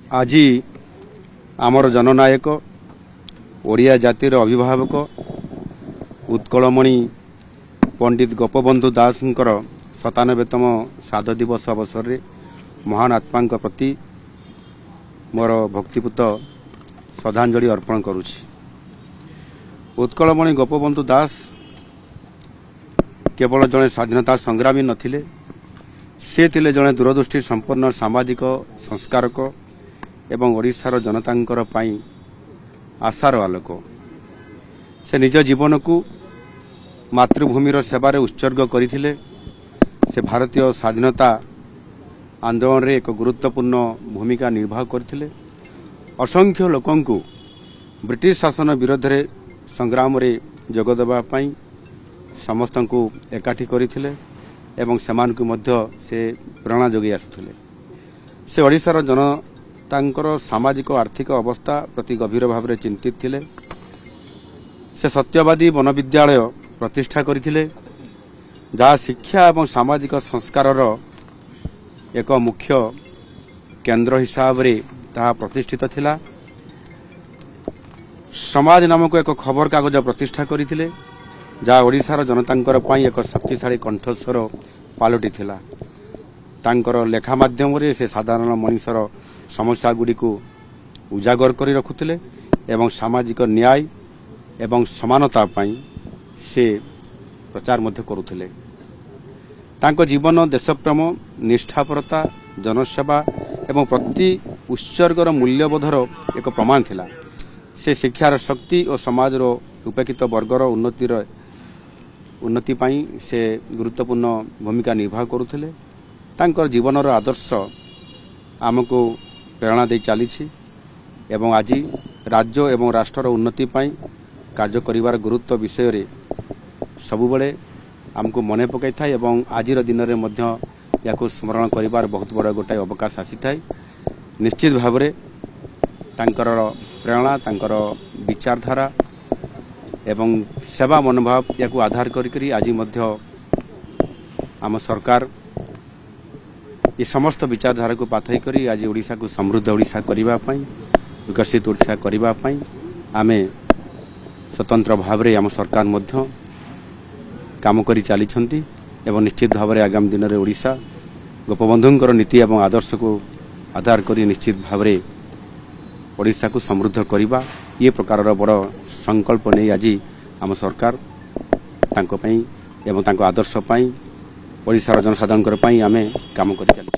आज आमर जननायक ओडिया जातिर अभिभावक उत्कलमणि पंडित गोपबंधु दासंकर 97तम श्राद्ध दिवस अवसर में महान आत्मा प्रति मोर भक्तिपूत श्रद्धांजलि अर्पण करुछि। उत्कलमणि गोपबंधु दास केवल जड़े स्वाधीनता संग्रामी नथिले, से थिले जड़े दूरदृष्टि संपन्न सामाजिक संस्कारक एवं ओडिशार जनतांकर पाई आशार आलोक। से निज जीवन को मातृभूमिर सेवारे उत्सर्ग करथिले। से भारतीय स्वाधीनता आंदोलन रे एक गुरुत्वपूर्ण भूमिका निर्वाह करथिले। असंख्य लोकंकु ब्रिटिश शासन विरोध रे संग्राम रे जोग देबा पई समस्तंकु एकाठी करथिले एवं समानकु मध्य से प्रेरणा जोगी आसुथिले। से ओडिशार जनतांकर सामाजिक आर्थिक अवस्था प्रति गभीर भाव में चिंतित थिले। से सत्यवादी वन विद्यालय प्रतिष्ठा करथिले, जहाँ शिक्षा एवं सामाजिक संस्कारर एक मुख्य केंद्र हिसाब रे ताहा प्रतिष्ठित थिला। समाज नामक एक खबर कागज प्रतिष्ठा करथिले, जहाँ ओडिशार जनतांकर पाई एक शक्तिशाली कंठस्वर पालटी थिला। तांकर लेखा माध्यम रे से साधारण मनुष्यर समस्या गुडी को उजागर करी रखुथिले एवं सामाजिक न्याय एवं समानता पाई से प्रचार मध्य करुथिले। तांको जीवन देशप्रेम, निष्ठापरता, जनसेवा एवं प्रति उत्सर्गर मूल्यबोधर एक प्रमाण थिला। से शिक्षार शक्ति और समाजर उपेक्षित वर्गर उन्नति पाई से गुरुत्वपूर्ण भूमिका निर्वाह करुथिले। तांकर जीवनर आदर्श आमको प्रेरणा दे चलीछि एवं आज राज्य एवं राष्ट्र उन्नति पाई कार्य करिवार गुरुत्व विषय रे सबुबले आमको मने पकाई थाए एवं आजिर दिन रे मध्य याको स्मरण करिवार बहुत बड़ गोटाए अवकाश आसी थाए। निश्चित भाव रे तांकर प्रेरणा, तांकर विचारधारा एवं सेवा मनोभाव याको आधार करी आज मध्य आम सरकार ये समस्त विचारधारा को पाथई करी आज ओडिशा को समृद्ध ओडिशा करिवा पई, विकसित ओडिशा करिवा पई आमे स्वतंत्र भाव रे आम सरकार मध्य काम करी चली छंती एवं निश्चित भाव रे आगामी दिन रे ओडिशा गोपबंधुंकर नीति एवं आदर्श को आधार करी निश्चित भाव रे ओडिशा को समृद्ध करिवा ये प्रकार बड़ संकल्प नहीं आज आम सरकार तांको पई एवं तांको आदर्श पई ओडिशार जनसाधारण पई आमे काम करी चली।